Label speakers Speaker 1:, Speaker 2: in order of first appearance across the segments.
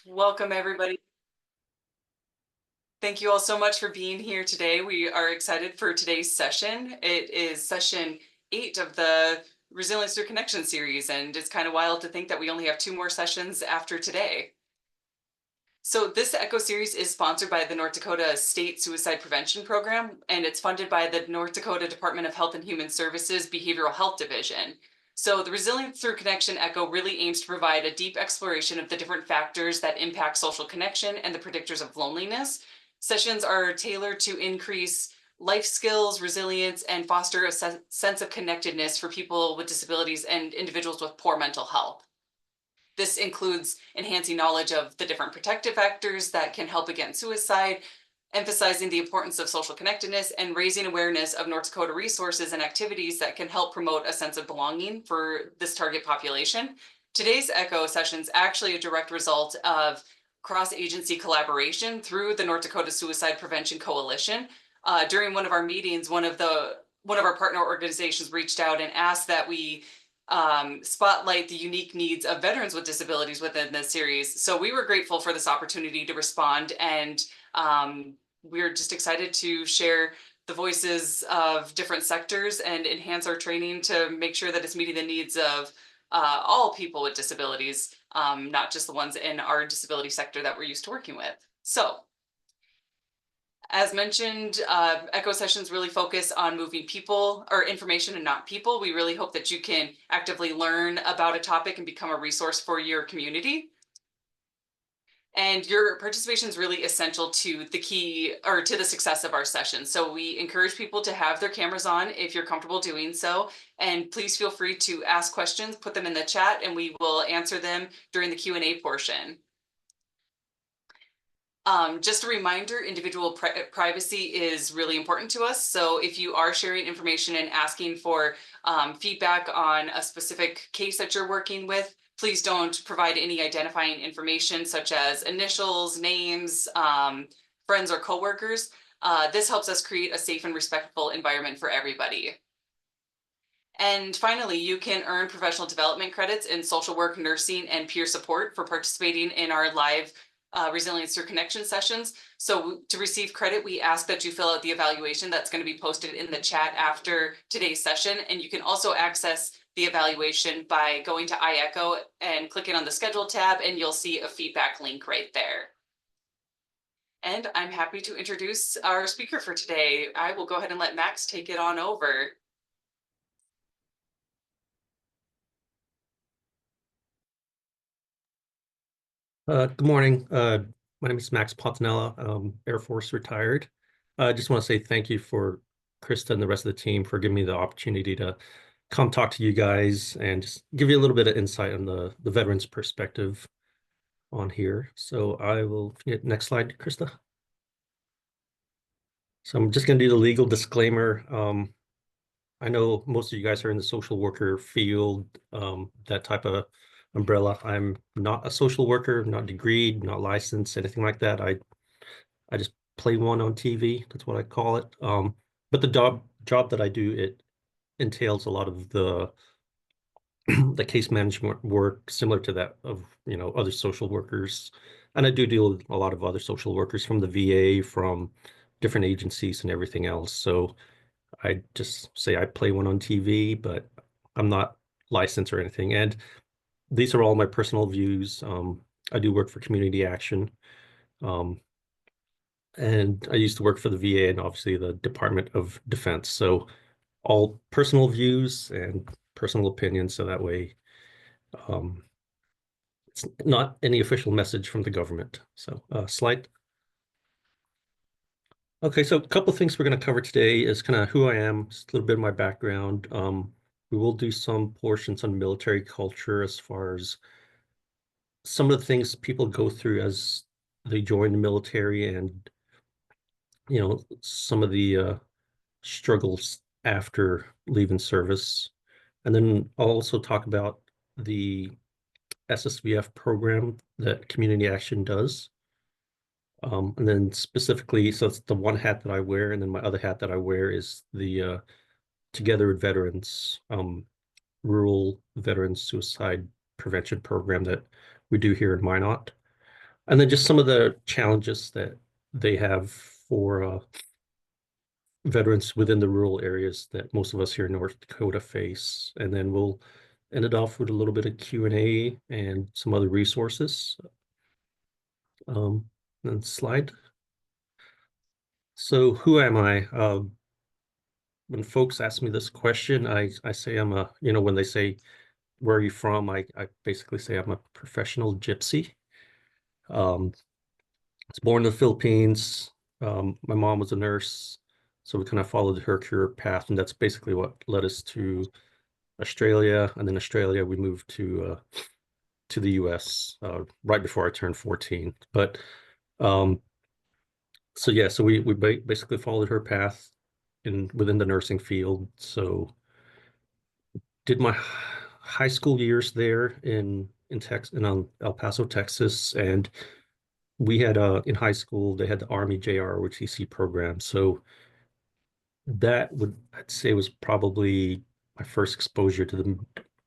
Speaker 1: Welcome, everybody. Thank you all so much for being here today. We are excited for today's session. It is session 8 of the Resilience Through Connection series, and it's kind of wild to think that we only have 2 more sessions after today. So this ECHO series is sponsored by the North Dakota State Suicide Prevention Program, and it's funded by the North Dakota Department of Health and Human Services Behavioral Health Division. So the Resilience Through Connection ECHO really aims to provide a deep exploration of the different factors that impact social connection and the predictors of loneliness. Sessions are tailored to increase life skills, resilience, and foster a sense of connectedness for people with disabilities and individuals with poor mental health. This includes enhancing knowledge of the different protective factors that can help against suicide, emphasizing the importance of social connectedness, and raising awareness of North Dakota resources and activities that can help promote a sense of belonging for this target population. Today's ECHO session is actually a direct result of cross-agency collaboration through the North Dakota Suicide Prevention Coalition. During one of our meetings, one of our partner organizations reached out and asked that we spotlight the unique needs of veterans with disabilities within this series. So we were grateful for this opportunity to respond, and we're just excited to share the voices of different sectors and enhance our training to make sure that it's meeting the needs of all people with disabilities, not just the ones in our disability sector that we're used to working with. So as mentioned, ECHO sessions really focus on moving people or information and not people. We really hope that you can actively learn about a topic and become a resource for your community. And your participation is really essential to the success of our session. So we encourage people to have their cameras on if you're comfortable doing so. And please feel free to ask questions, put them in the chat, and we will answer them during the Q&A portion. Just a reminder, individual privacy is really important to us. So if you are sharing information and asking for feedback on a specific case that you're working with, please don't provide any identifying information such as initials, names, friends, or coworkers. This helps us create a safe and respectful environment for everybody. And finally, you can earn professional development credits in social work, nursing, and peer support for participating in our live Resilience Through Connection sessions. So to receive credit, we ask that you fill out the evaluation that's going to be posted in the chat after today's session. And you can also access the evaluation by going to iEcho and clicking on the schedule tab, and you'll see a feedback link right there. And I'm happy to introduce our speaker for today. I will go ahead and let Max take it on over.
Speaker 2: Good morning. My name is Max Pontanella, Air Force retired. I just want to say thank you for Krista and the rest of the team for giving me the opportunity to come talk to you guys and just give you a little bit of insight on the veterans perspective on here. So I will get next slide, Krista. So I'm just going to do the legal disclaimer. I know most of you guys are in the social worker field, that type of umbrella. I'm not a social worker, not degreed, not licensed, anything like that. I just play one on TV. That's what I call it. But the job that I do, it entails a lot of the the case management work similar to that of other social workers. And I do deal with a lot of other social workers from the VA, from different agencies and everything else. So I just say I play one on TV, but I'm not licensed or anything. And these are all my personal views. I do work for Community Action. And I used to work for the VA and obviously the Department of Defense. So all personal views and personal opinions. So that way, it's not any official message from the government. So slide. Okay, so a couple of things we're going to cover today is kind of who I am, just a little bit of my background. We will do some portions on military culture as far as some of the things people go through as they join the military and, some of the struggles after leaving service. And then I'll also talk about the SSVF program that Community Action does. And then specifically, so it's the one hat that I wear, and then my other hat that I wear is the Together with Veterans, rural veterans suicide prevention program that we do here in Minot. And then just some of the challenges that they have for veterans within the rural areas that most of us here in North Dakota face. And then we'll end it off with a little bit of Q&A and some other resources. And slide. So who am I? When folks ask me this question, I say I'm a, when they say, where are you from? I basically say I'm a professional gypsy. Um, I was born in the Philippines. My mom was a nurse, so we kind of followed her career path, and that's basically what led us to Australia. And then Australia, we moved to the US right before I turned 14. But um, so yeah, so we basically followed her path in within the nursing field. So did my high school years there in Texas, in El Paso, Texas, and we had in high school they had the Army JROTC program. So that would I'd say was probably my first exposure to the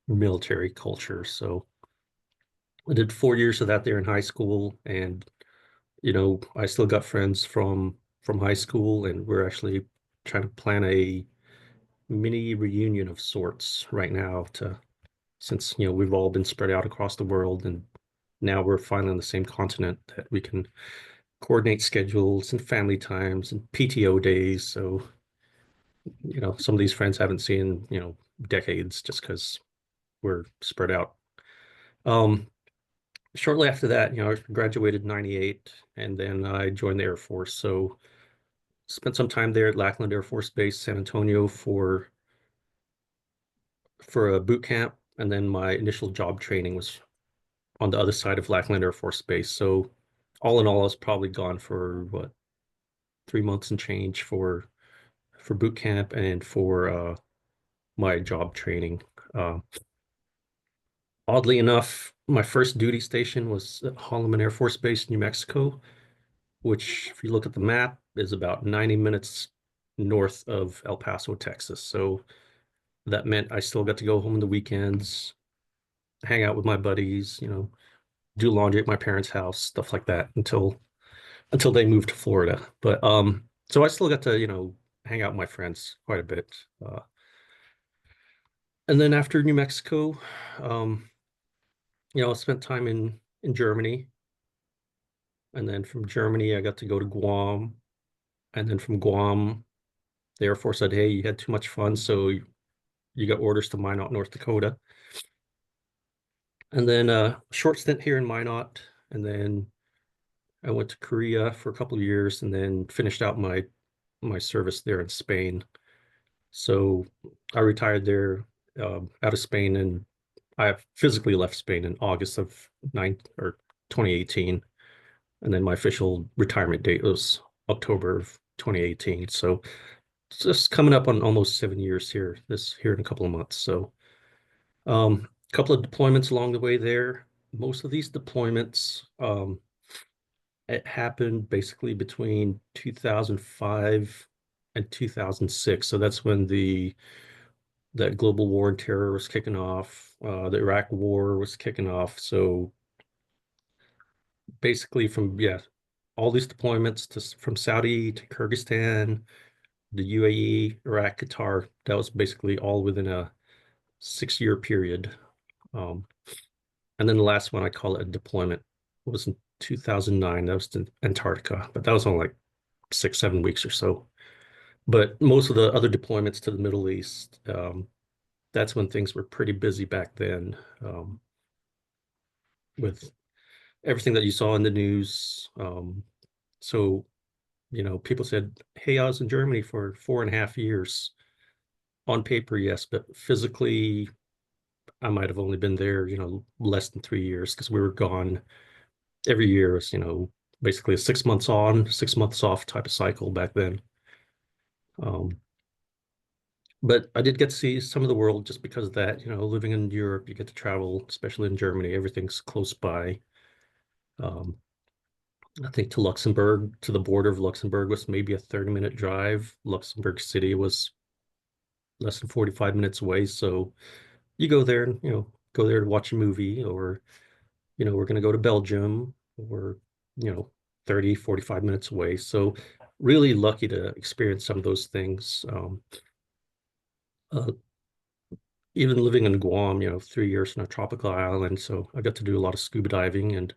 Speaker 2: military culture. So I did 4 years of that there in high school, and I still got friends from high school, and we're actually trying to plan a mini reunion of sorts right now to since we've all been spread out across the world, and now we're finally on the same continent that we can coordinate schedules and family times and PTO days. So some of these friends haven't seen decades just because we're spread out. um Shortly after that, I graduated in 98, and then I joined the Air Force. So spent some time there at Lackland Air Force Base, San Antonio for a boot camp, and then my initial job training was on the other side of Lackland Air Force Base. So all in all, I was probably gone for what, 3 months and change for boot camp and for my job training. Uh, Oddly enough, my first duty station was at Holloman Air Force Base, New Mexico, which, if you look at the map, is about 90 minutes north of El Paso, Texas. So that meant I still got to go home on the weekends, hang out with my buddies, do laundry at my parents' house, stuff like that until they moved to Florida. But so I still got to, hang out with my friends quite a bit. And then after New Mexico, um, I spent time in Germany. And then from Germany, I got to go to Guam. And then from Guam, the Air Force said, "Hey, you had too much fun, so you got orders to Minot, North Dakota." And then a short stint here in Minot, and then I went to Korea for a couple of years, and then finished out my service there in Spain. So I retired there out of Spain, and I physically left Spain in August of 2018, and then my official retirement date was October of 2018. So it's just coming up on almost 7 years here in a couple of months. So a couple of deployments along the way there. Most of these deployments it happened basically between 2005 and 2006. So that's when that global war on terror was kicking off. The Iraq war was kicking off. So basically from, yeah, all these deployments from Saudi to Kyrgyzstan, the UAE, Iraq, Qatar, that was basically all within a 6 year period. Um, and then the last one, I call it a deployment, was in 2009. That was to Antarctica, but that was only like 6, 7 weeks or so. But most of the other deployments to the Middle East, that's when things were pretty busy back then, with everything that you saw in the news. So, people said, "Hey, I was in Germany for 4.5 years." On paper, yes, but physically, I might have only been there, less than 3 years because we were gone every year. Was, basically a 6 months on, 6 months off type of cycle back then. Um, but I did get to see some of the world just because of that. Living in Europe, you get to travel, especially in Germany. Everything's close by. Um, I think to Luxembourg, to the border of Luxembourg was maybe a 30-minute drive. Luxembourg City was less than 45 minutes away. So you go there and, go there to watch a movie, or, we're going to go to Belgium. were, you know, 30, 45 minutes away. So really lucky to experience some of those things. Uh, Even living in Guam, 3 years in a tropical island. So I got to do a lot of scuba diving. And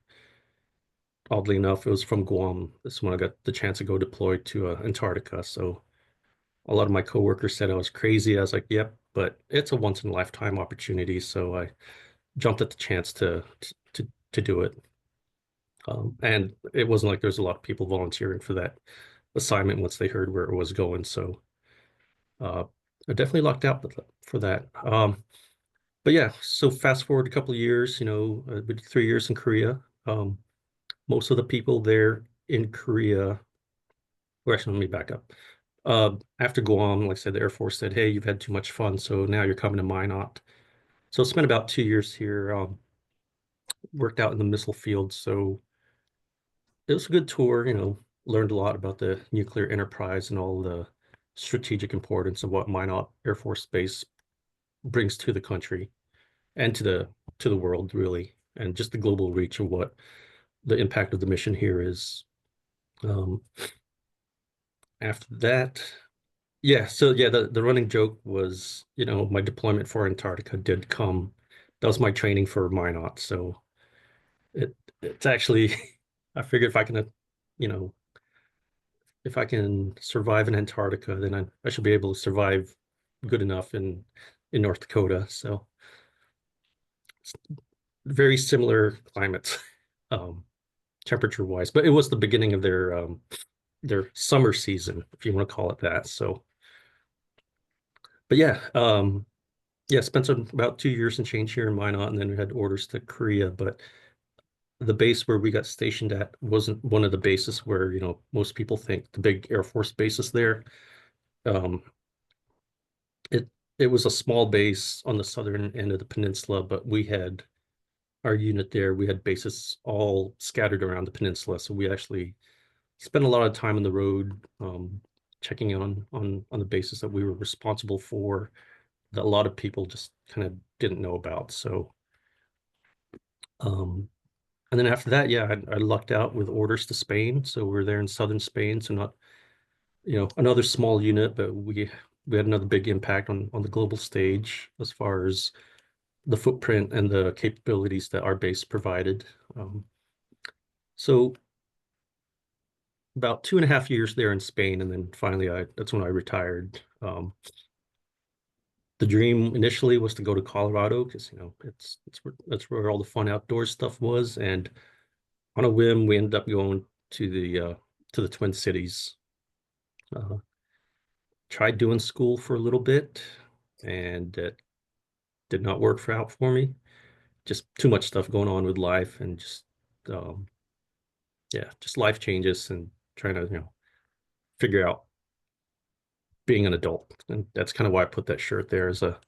Speaker 2: oddly enough, it was from Guam. That's when I got the chance to go deployed to Antarctica. So a lot of my coworkers said I was crazy. I was like, yep, but it's a once in a lifetime opportunity. So I jumped at the chance to do it. And it wasn't like there's a lot of people volunteering for that assignment once they heard where it was going. So uh, I definitely lucked out for that. But yeah, so fast forward a couple of years, I did 3 years in Korea. Most of the people there in Korea, or actually, let me back up. After Guam, like I said, the Air Force said, hey, you've had too much fun, so now you're coming to Minot. So I spent about 2 years here, worked out in the missile field. So it was a good tour, learned a lot about the nuclear enterprise and all the strategic importance of what Minot Air Force Base brings to the country and to the world, really, and just the global reach of what the impact of the mission here is. Um, After that, yeah, so yeah, the running joke was, my deployment for Antarctica did come. That was my training for Minot. So it it's actually I figured if I can, you know, if I can survive in Antarctica, then I should be able to survive good enough in North Dakota. So it's very similar climates, um, temperature wise, but it was the beginning of their summer season, if you want to call it that. So, but yeah, yeah, spent about 2 years and change here in Minot, and then we had orders to Korea. But the base where we got stationed at wasn't one of the bases where, most people think the big Air Force bases there. Um, it it was a small base on the southern end of the peninsula, but we had our unit there. We had bases all scattered around the peninsula, so we actually spent a lot of time on the road, checking on the bases that we were responsible for, that a lot of people just kind of didn't know about. So, um, and then after that, yeah, I lucked out with orders to Spain. So we're there in southern Spain. So not, another small unit, but we had another big impact on the global stage as far as the footprint and the capabilities that our base provided. Um, so about 2.5 years there in Spain, and then finally, that's when I retired. The dream initially was to go to Colorado because that's where all the fun outdoors stuff was, and on a whim, we ended up going to the Twin Cities. Uh, Tried doing school for a little bit, and it did not work out for me. Just too much stuff going on with life, and just um, yeah, just life changes and trying to figure out being an adult. And that's kind of why I put that shirt there as a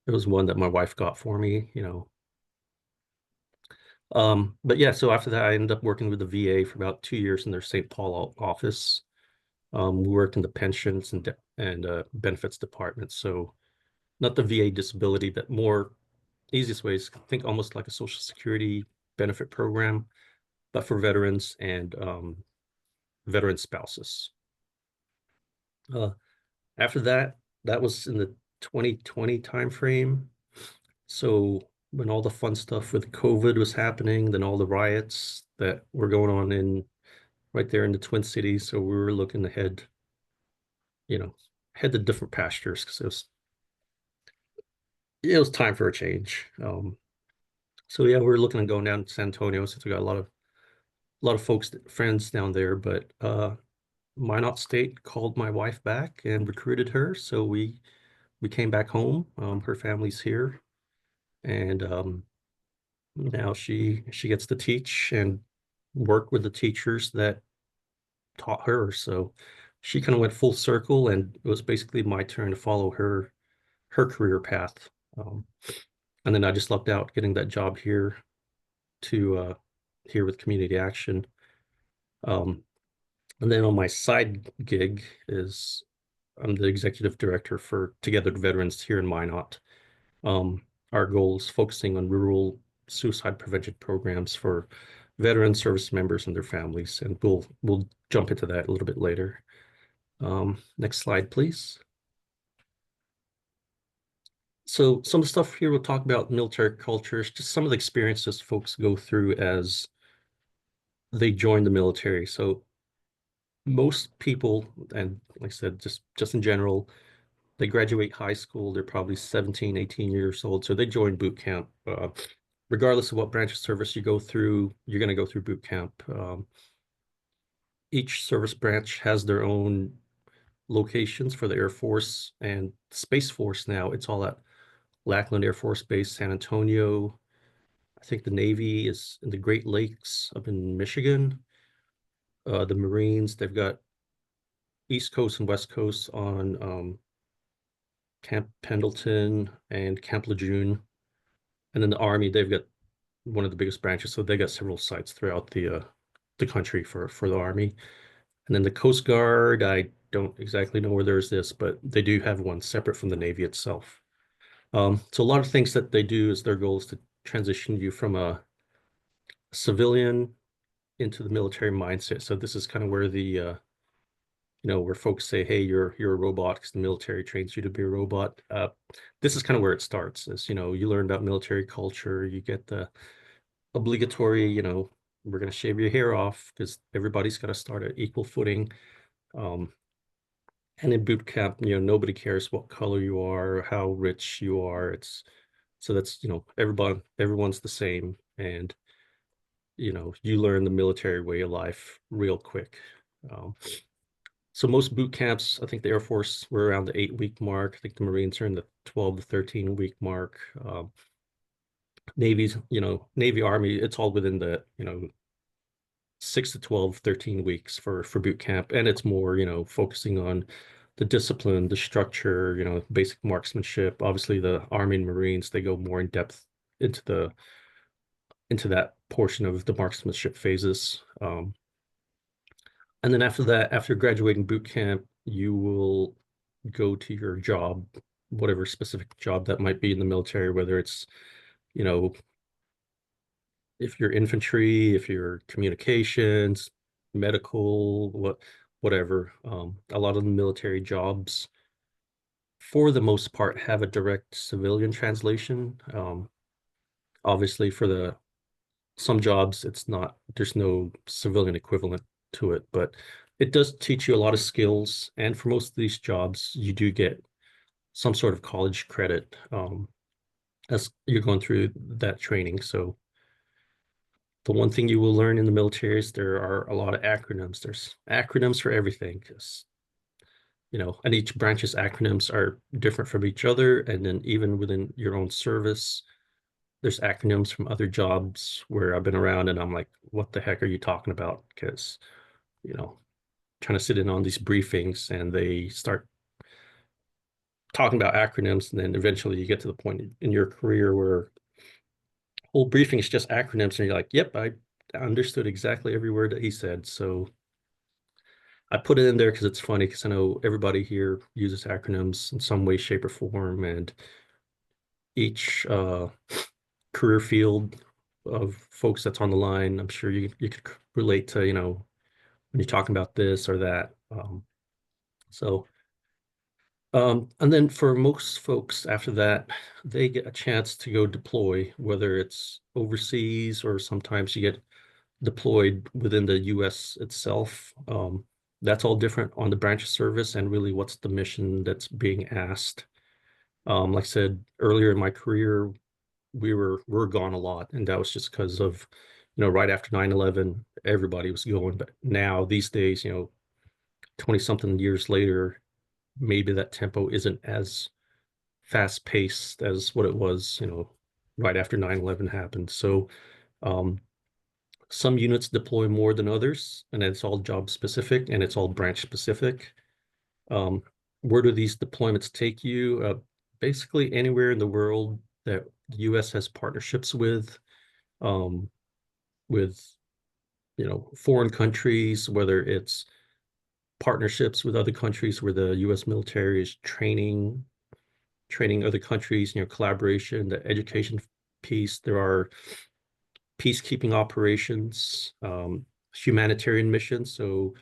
Speaker 2: it was one that my wife got for me. But yeah, so after that, I ended up working with the VA for about 2 years in their St. Paul office. We worked in the pensions and benefits department. So not the VA disability, but more easiest ways, think almost like a Social Security benefit program, but for veterans and veteran spouses. Uh, After that, that was in the 2020 timeframe. So when all the fun stuff with COVID was happening, then all the riots that were going on in right there in the Twin Cities. So we were looking ahead, you know, head to different pastures because it was time for a change. So yeah, we were looking at going down to San Antonio since we got a lot of folks, friends down there. But Minot State called my wife back and recruited her, so we came back home. Her family's here, and now she gets to teach and work with the teachers that taught her. So she kind of went full circle, and it was basically my turn to follow her career path. Um, and then I just lucked out getting that job here with Community Action. Um, and then on my side gig is I'm the executive director for Together Veterans here in Minot. Our goal is focusing on rural suicide prevention programs for veteran service members and their families, and we'll jump into that a little bit later. Next slide, please. So some of the stuff here we'll talk about military cultures, just some of the experiences folks go through as they join the military. So most people, and like I said, just in general, they graduate high school, they're probably 17, 18 years old, so they join boot camp. Regardless of what branch of service you go through, you're going to go through boot camp. Each service branch has their own locations for the Air Force and Space Force now. It's all at Lackland Air Force Base, San Antonio. I think the Navy is in the Great Lakes up in Michigan. The Marines, they've got East Coast and West Coast on Camp Pendleton and Camp Lejeune. And then the Army, they've got one of the biggest branches, so they got several sites throughout the country for the Army. And then the Coast Guard, I don't exactly know where there's this, but they do have one separate from the Navy itself. So a lot of things that they do is their goal is to transition you from a civilian into the military mindset. So this is kind of where where folks say, hey, you're a robot because the military trains you to be a robot. This is kind of where it starts, is, you learn about military culture, you get the obligatory, we're going to shave your hair off because everybody's got to start at equal footing. And in boot camp, nobody cares what color you are, or how rich you are. So that's, everyone's the same. And, you learn the military way of life real quick. So most boot camps, I think the Air Force were around the 8-week mark. I think the Marines are in the 12 to 13-week mark. Navy, Army, it's all within the, 6 to 12, 13 weeks for boot camp. And it's more, focusing on the discipline, the structure, basic marksmanship. Obviously, the Army and Marines, they go more in depth into that portion of the marksmanship phases. And then after that, after graduating boot camp, you will go to your job, whatever specific job that might be in the military, whether it's, you know, if you're infantry, if you're communications, medical, whatever. A lot of the military jobs, for the most part, have a direct civilian translation. Obviously, for some jobs, there's no civilian equivalent to it, but it does teach you a lot of skills. And for most of these jobs, you do get some sort of college credit as you're going through that training. So the one thing you will learn in the military is there are a lot of acronyms. There's acronyms for everything, because and each branch's acronyms are different from each other. And then even within your own service, there's acronyms from other jobs where I've been around and I'm like, what the heck are you talking about? Because, trying to sit in on these briefings and they start talking about acronyms, and then eventually you get to the point in your career where whole briefing is just acronyms and you're like, yep, I understood exactly every word that he said. So I put it in there because it's funny, because I know everybody here uses acronyms in some way, shape, or form, and each career field of folks that's on the line, I'm sure you could relate to, when you're talking about this or that. So and then for most folks after that, they get a chance to go deploy, whether it's overseas or sometimes you get deployed within the US itself. That's all different on the branch of service and really what's the mission that's being asked. Like I said earlier in my career, we're gone a lot, and that was just because of, right after 9/11, everybody was going. But now these days, 20 something years later, maybe that tempo isn't as fast paced as what it was, right after 9/11 happened. So um, some units deploy more than others, and it's all job specific and it's all branch specific. Um, where do these deployments take you? Basically anywhere in the world that the US has partnerships um, with, foreign countries, whether it's partnerships with other countries where the US military is training other countries, collaboration, the education piece. There are peacekeeping operations, humanitarian missions. So,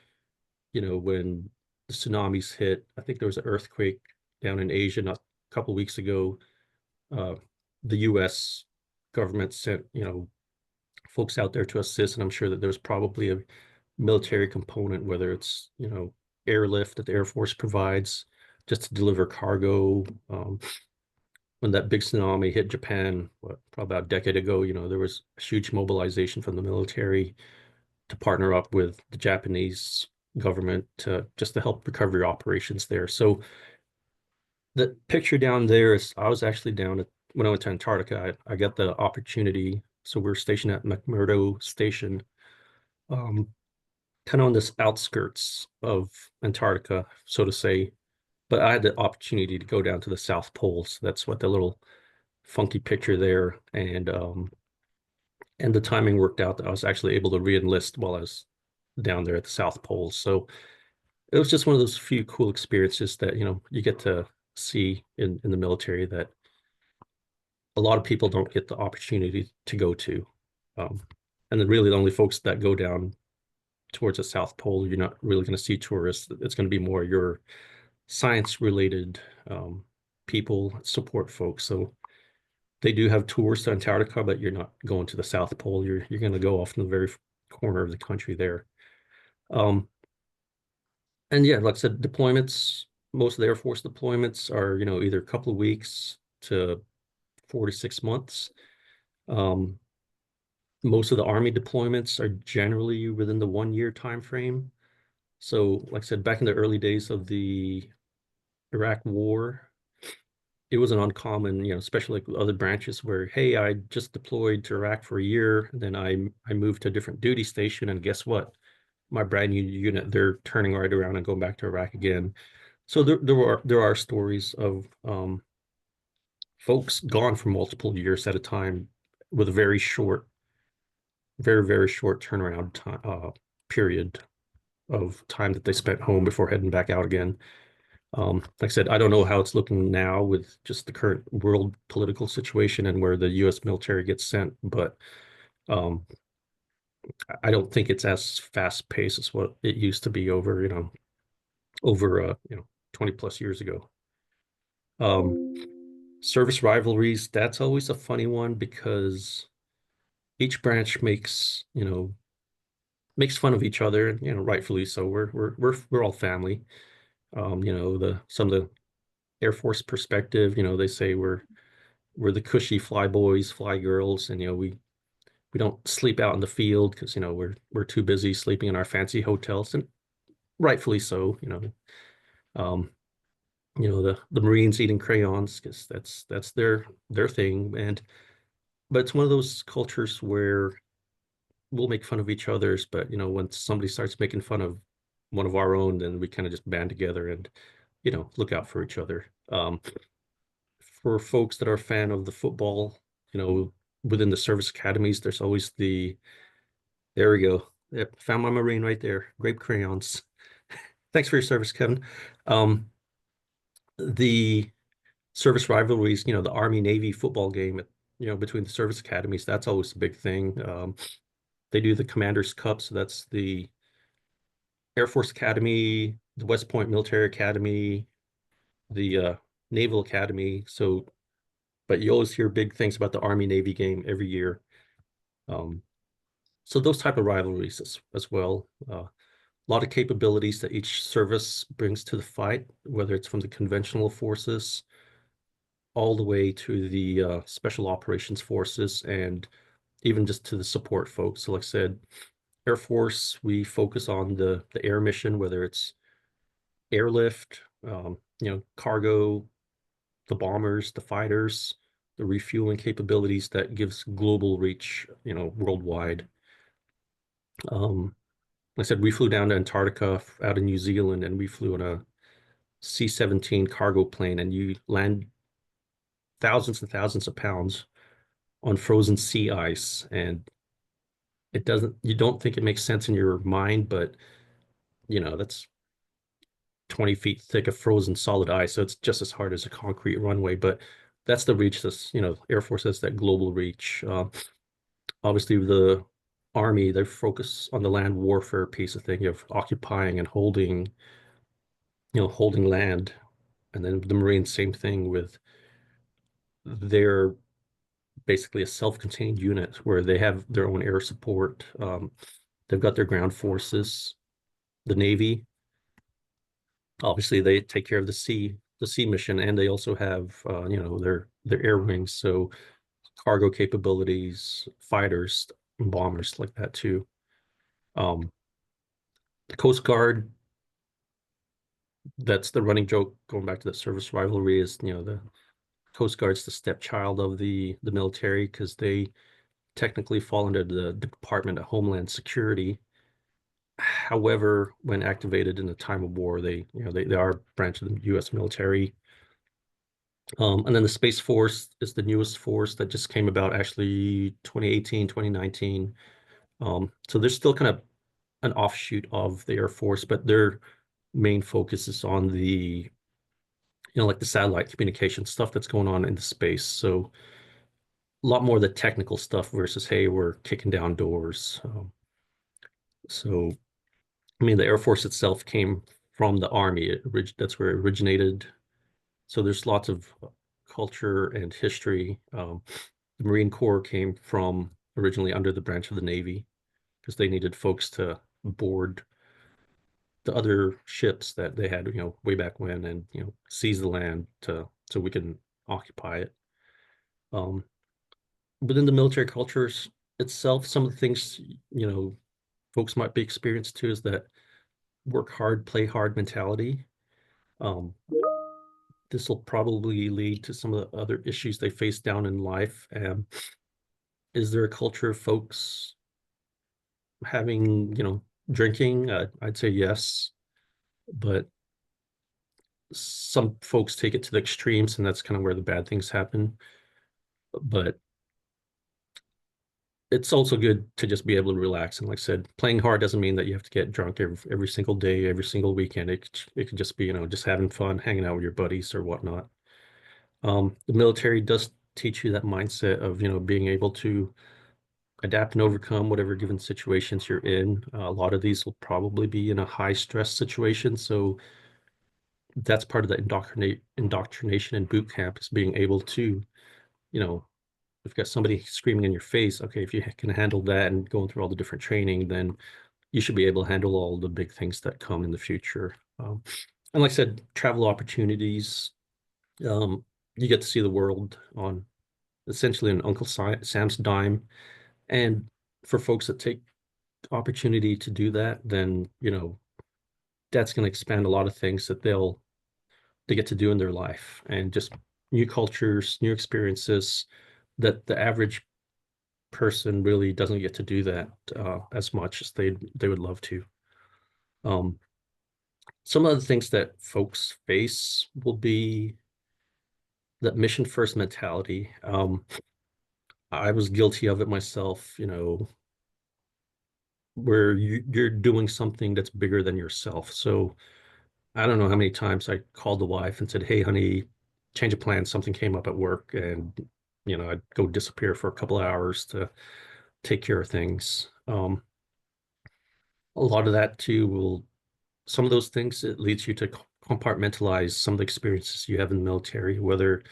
Speaker 2: when the tsunamis hit, I think there was an earthquake down in Asia not a couple of weeks ago. Uh, the U.S. government sent, folks out there to assist, and I'm sure that there's probably a military component, whether it's, airlift that the Air Force provides just to deliver cargo. When that big tsunami hit Japan, probably about a decade ago, there was a huge mobilization from the military to partner up with the Japanese government to just to help recovery operations there. So the picture down there is I was actually down at when I went to Antarctica. I got the opportunity. So we're stationed at McMurdo Station, um, kind of on this outskirts of Antarctica, so to say. But I had the opportunity to go down to the South Pole. So that's what the little funky picture there. And the timing worked out that I was actually able to re-enlist while I was down there at the South Pole. So it was just one of those few cool experiences that, you get to see in the military that a lot of people don't get the opportunity to go to. Um, and then really the only folks that go down towards the South Pole, you're not really going to see tourists. It's going to be more your science related people, support folks. So they do have tours to Antarctica, but you're not going to the South Pole. You're going to go off in the very corner of the country there. Um, and yeah, like I said, deployments, most of the Air Force deployments are, either a couple of weeks to 4 to 6 months. Um, most of the Army deployments are generally within the 1 year time frame. So, like I said, back in the early days of the Iraq War, it wasn't uncommon, especially like with other branches where, hey, I just deployed to Iraq for a year, and then I moved to a different duty station, and guess what? My brand new unit, they're turning right around and going back to Iraq again. So there are stories of folks gone for multiple years at a time with a very short, very, very short turnaround time period of time that they spent home before heading back out again. Like I said, I don't know how it's looking now with just the current world political situation and where the U.S. military gets sent, but um, I don't think it's as fast paced as what it used to be over 20 plus years ago. Um, Service rivalries, that's always a funny one because each branch makes fun of each other, and rightfully so. We're all family. The some of the Air Force perspective, they say we're the cushy fly boys, fly girls, and we don't sleep out in the field because we're too busy sleeping in our fancy hotels, and rightfully so. Um, the Marines eating crayons because that's their thing, but it's one of those cultures where we'll make fun of each other's, but when somebody starts making fun of one of our own, then we kind of just band together and look out for each other. For folks that are a fan of the football, within the service academies, there's always there we go. Yep, found my Marine right there. Grape crayons. Thanks for your service, Kevin. Um, the service rivalries, the Army Navy football game, between the service academies, that's always a big thing. They do the Commanders Cup, so that's the Air Force Academy, the West Point Military Academy, the Naval Academy. So, but you always hear big things about the Army Navy game every year. Um, so those type of rivalries as well. A lot of capabilities that each service brings to the fight, whether it's from the conventional forces all the way to the special operations forces and even just to the support folks. So like I said, Air Force, we focus on the air mission, whether it's airlift, cargo, the bombers, the fighters, the refueling capabilities that gives global reach, worldwide. Like I said, we flew down to Antarctica out of New Zealand, and we flew in a C-17 cargo plane, and you land thousands and thousands of pounds on frozen sea ice, and you don't think it makes sense in your mind, but that's 20 feet thick of frozen solid ice. So it's just as hard as a concrete runway, but that's the reach. This, Air Force has that global reach. Obviously, the Army, they focus on the land warfare piece of thing of occupying and holding, holding land. And then the Marines, same thing with their basically a self-contained unit where they have their own air support. They've got their ground forces, the Navy. Obviously, they take care of the sea mission, and they also have their air wings, so cargo capabilities, fighters, and bombers like that too. Um, the Coast Guard, that's the running joke going back to the service rivalry is the Coast Guard's the stepchild of the military because they technically fall under the Department of Homeland Security. However, when activated in a time of war, they are a branch of the U.S. military. And then the Space Force is the newest force that just came about actually 2018, 2019. So they're still kind of an offshoot of the Air Force, but their main focus is on like the satellite communication stuff that's going on in the space. So a lot more of the technical stuff versus, hey, we're kicking down doors. So I mean, the Air Force itself came from the Army. That's where it originated. So there's lots of culture and history. The Marine Corps came from originally under the branch of the Navy because they needed folks to board the other ships that they had, way back when, and seize the land to so we can occupy it. Um, Within the military cultures itself, some of the things folks might be experienced too is that work hard, play hard mentality. Um, this will probably lead to some of the other issues they face down in life. And is there a culture of folks having, drinking? I'd say yes, but some folks take it to the extremes, and that's kind of where the bad things happen. But it's also good to just be able to relax. And like I said, playing hard doesn't mean that you have to get drunk every single day, every single weekend. It could just be, just having fun, hanging out with your buddies or whatnot. The military does teach you that mindset of, being able to adapt and overcome whatever given situations you're in. A lot of these will probably be in a high stress situation. So that's part of the indoctrination and boot camp is being able to, you know, if you've got somebody screaming in your face, okay, if you can handle that and going through all the different training, then you should be able to handle all the big things that come in the future. And like I said, travel opportunities, you get to see the world on essentially an Uncle Sam's dime. And for folks that take opportunity to do that, then, that's going to expand a lot of things that they get to do in their life and just new cultures, new experiences that the average person really doesn't get to do that as much as they would love to. Um, some of the things that folks face will be that mission first mentality. I was guilty of it myself, where you're doing something that's bigger than yourself. So I don't know how many times I called the wife and said, "Hey, honey, change of plans. Something came up at work," and I'd go disappear for a couple of hours to take care of things. A lot of that too will some of those things it leads you to compartmentalize some of the experiences you have in the military, whether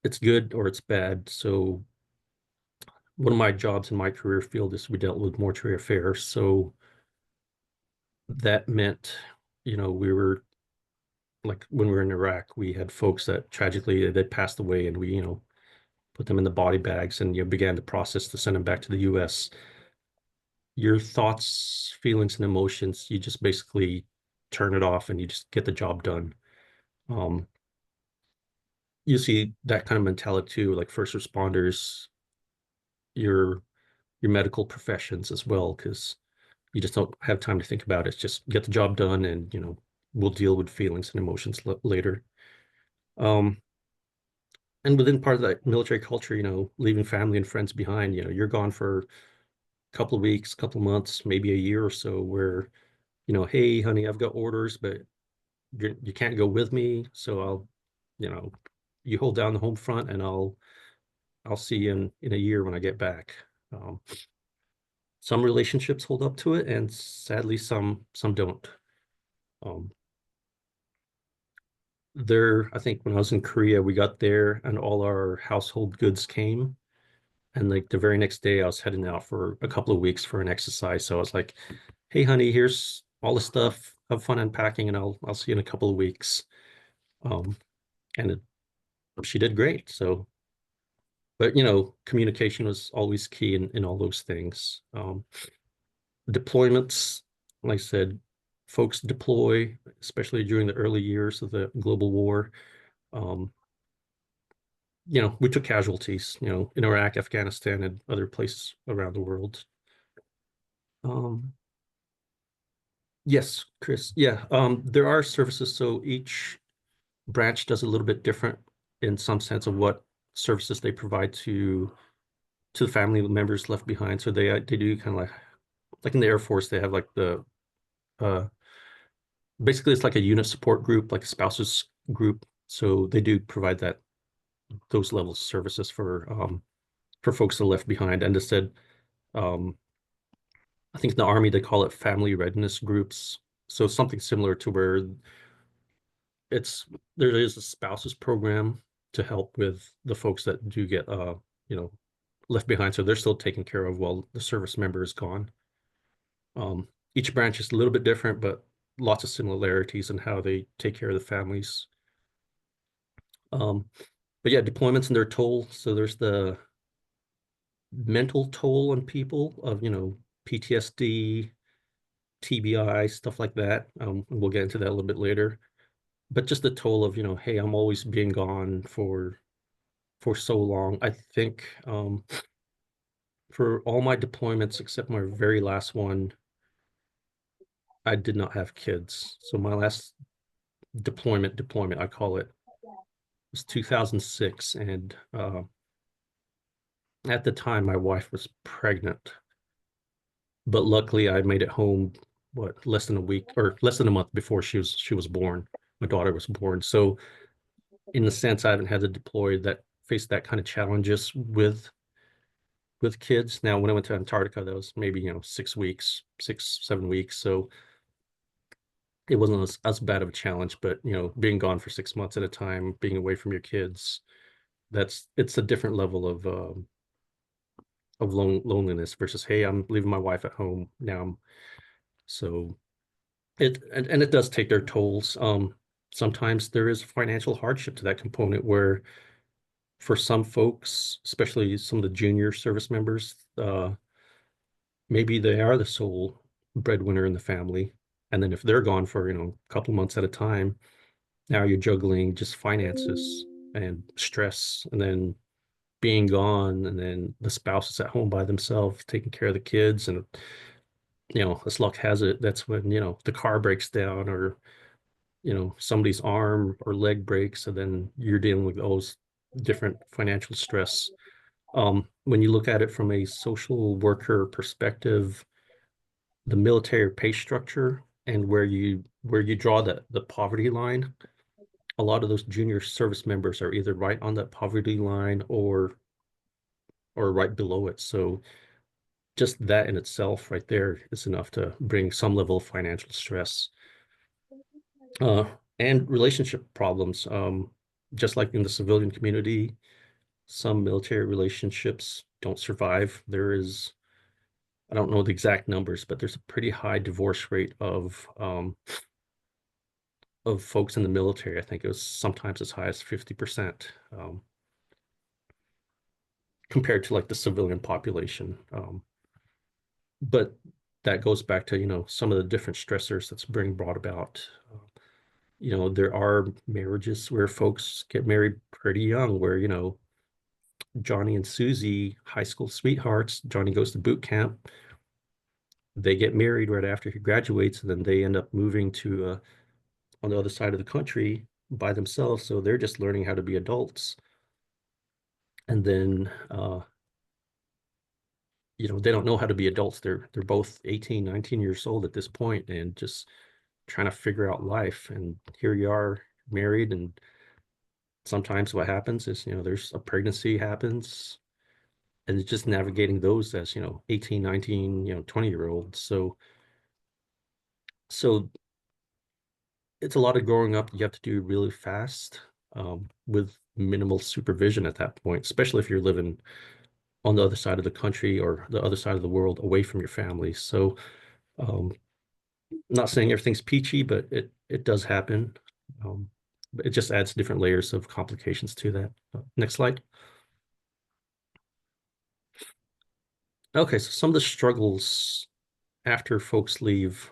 Speaker 2: it's good or it's bad. So one of my jobs in my career field is we dealt with mortuary affairs. So that meant, we were like when we were in Iraq, we had folks that tragically they passed away, and we, put them in the body bags and you began the process to send them back to the US. Your thoughts, feelings, and emotions, you just basically turn it off and you just get the job done. Um, you see that kind of mentality too, like first responders, your your medical professions as well, because you just don't have time to think about it. It's just get the job done, and we'll deal with feelings and emotions later. Um, and within part of that military culture, leaving family and friends behind, you're gone for a couple of weeks, couple of months, maybe a year or so, where hey, honey, I've got orders, but you can't go with me, so you know, you hold down the home front, and I'll see you in a year when I get back. Um, some relationships hold up to it, and sadly, some don't. Um, I think when I was in Korea, we got there and all our household goods came. And like the very next day, I was heading out for a couple of weeks for an exercise. So I was like, "Hey, honey, here's all the stuff. Have fun unpacking, and I'll see you in a couple of weeks." Um, and she did great. So, but communication was always key in all those things. Deployments, like I said, folks deploy, especially during the early years of the global war. Um, we took casualties, in Iraq, Afghanistan, and other places around the world. Um, yes, Chris. Yeah, there are services. So each branch does a little bit different in some sense of what services they provide to the family members left behind. So they do kind of like in the Air Force, they have like the uh basically it's like a unit support group, like a spouses group. So they do provide those levels of services for folks that are left behind. And instead, um, I think in the Army they call it family readiness groups. So something similar to where it's there is a spouses program to help with the folks that do get you know left behind. So they're still taken care of while the service member is gone. Each branch is a little bit different, but lots of similarities in how they take care of the families. Um, but yeah, deployments and their toll. So there's the mental toll on people of, PTSD, TBI, stuff like that. And we'll get into that a little bit later. But just the toll of, hey, I'm always being gone for so long. I think for all my deployments except my very last one, I did not have kids. So my last deployment, I call it, was 2006, and at the time my wife was pregnant, but luckily I made it home less than a week or less than a month before she was born. My daughter was born. So in the sense, I haven't had to deploy that face that kind of challenges with kids. Now, when I went to Antarctica, that was maybe 6 weeks, 6 7 weeks. So it wasn't as bad of a challenge. But being gone for 6 months at a time, being away from your kids, it's a different level of loneliness versus, hey, I'm leaving my wife at home now. So and it does take their tolls. Sometimes there is financial hardship to that component where for some folks, especially some of the junior service members, maybe they are the sole breadwinner in the family. And then if they're gone for, a couple months at a time, now you're juggling just finances and stress, and then being gone, and then the spouse is at home by themselves taking care of the kids. And as luck has it, that's when the car breaks down, or somebody's arm or leg breaks, and then you're dealing with those different financial stress. When you look at it from a social worker perspective, the military pay structure and where you draw the poverty line, a lot of those junior service members are either right on that poverty line or right below it. So just that in itself right there is enough to bring some level of financial stress. Uh, and relationship problems. Just like in the civilian community, some military relationships don't survive. I don't know the exact numbers, but there's a pretty high divorce rate of folks in the military. I think it was sometimes as high as 50%, compared to like the civilian population. But that goes back to, some of the different stressors that's being brought about. There are marriages where folks get married pretty young, where, Johnny and Susie, high school sweethearts, Johnny goes to boot camp. They get married right after he graduates, and then they end up moving to on the other side of the country by themselves. So they're just learning how to be adults. And then they don't know how to be adults. They're both 18, 19 years old at this point, and just trying to figure out life. And here you are married, and sometimes what happens is, there's a pregnancy happens, and it's just navigating those as, 18, 19, 20-year-olds. So it's a lot of growing up you have to do really fast, with minimal supervision at that point, especially if you're living on the other side of the country or the other side of the world away from your family. So, um, not saying everything's peachy, but it does happen. But it just adds different layers of complications to that. Next slide. Okay, so some of the struggles after folks leave.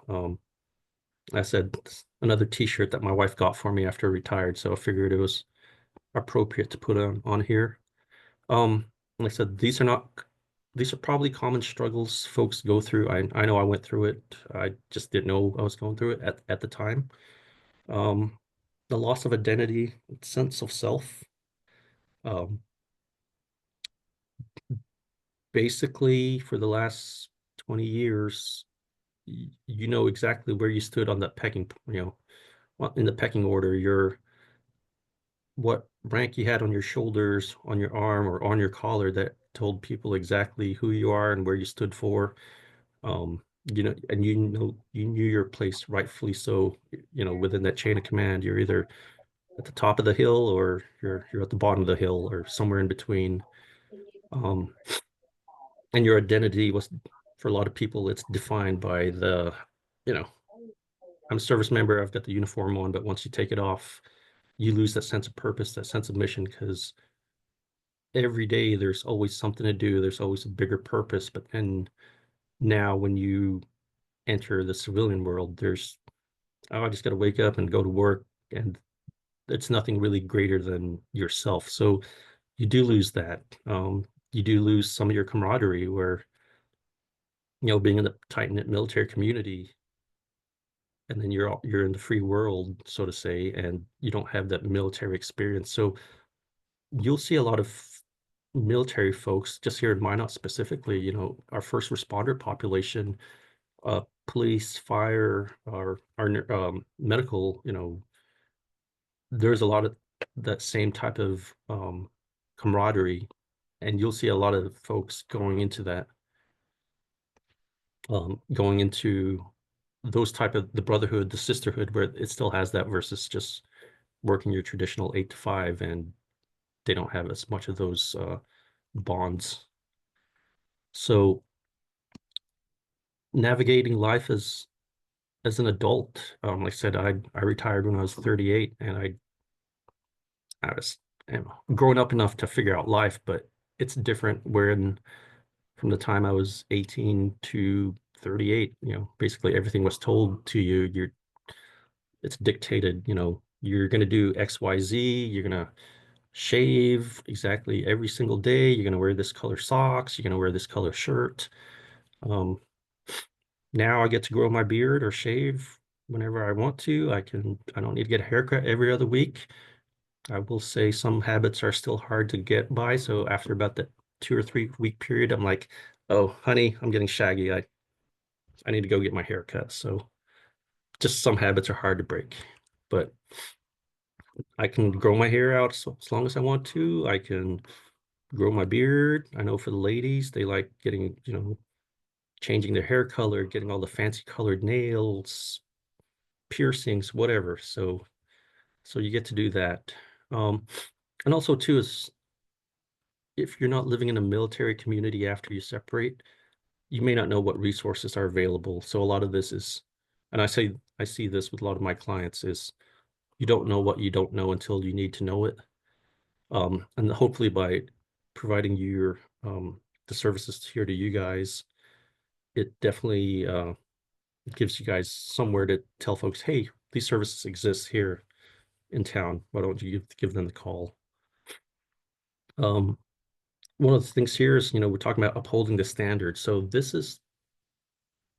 Speaker 2: I said another T-shirt that my wife got for me after I retired, so I figured it was appropriate to put on here. Like I said, these are probably common struggles folks go through. I know I went through it. I just didn't know I was going through it at the time. Um, the loss of identity, sense of self. Um, Basically, for the last 20 years, you know exactly where you stood on that in the pecking order. What rank you had on your shoulders, on your arm, or on your collar that told people exactly who you are and where you stood for. And you knew your place rightfully so, within that chain of command. You're either at the top of the hill or you're at the bottom of the hill or somewhere in between. Um, and your identity was, for a lot of people, it's defined by you know, I'm a service member, I've got the uniform on, but once you take it off, you lose that sense of purpose, that sense of mission, because every day there's always something to do, there's always a bigger purpose. But then now when you enter the civilian world, I just got to wake up and go to work, and it's nothing really greater than yourself. So you do lose that. You do lose some of your camaraderie where, being in the tight-knit military community, and then you're in the free world, so to say, and you don't have that military experience. So you'll see a lot of military folks just here in Minot specifically, our first responder population, police, fire, our medical, there's a lot of that same type of camaraderie, and you'll see a lot of folks going into those type of the brotherhood, the sisterhood, where it still has that versus just working your traditional 8 to 5, and they don't have as much of those bonds. So navigating life as an adult, like I said, I retired when I was 38, and I was, growing up enough to figure out life, but it's different when from the time I was 18 to 38, basically everything was told to you. It's dictated, you're going to do X, Y, Z. You're going to shave exactly every single day. You're going to wear this color socks. You're going to wear this color shirt. Um, Now I get to grow my beard or shave whenever I want to. I don't need to get a haircut every other week. I will say some habits are still hard to get by. So after about that 2 or 3 week period, I'm like, oh, honey, I'm getting shaggy. I need to go get my hair cut. So just some habits are hard to break, but I can grow my hair out as long as I want to. I can grow my beard. I know for the ladies, they like getting, changing their hair color, getting all the fancy colored nails, piercings, whatever. So you get to do that. Um, and also too is if you're not living in a military community after you separate, you may not know what resources are available. So a lot of this is, and I see this with a lot of my clients, is you don't know what you don't know until you need to know it. And hopefully by providing the services here to you guys, it definitely gives you guys somewhere to tell folks, hey, these services exist here in town. Why don't you give them the call? Um, One of the things here is, we're talking about upholding the standard. So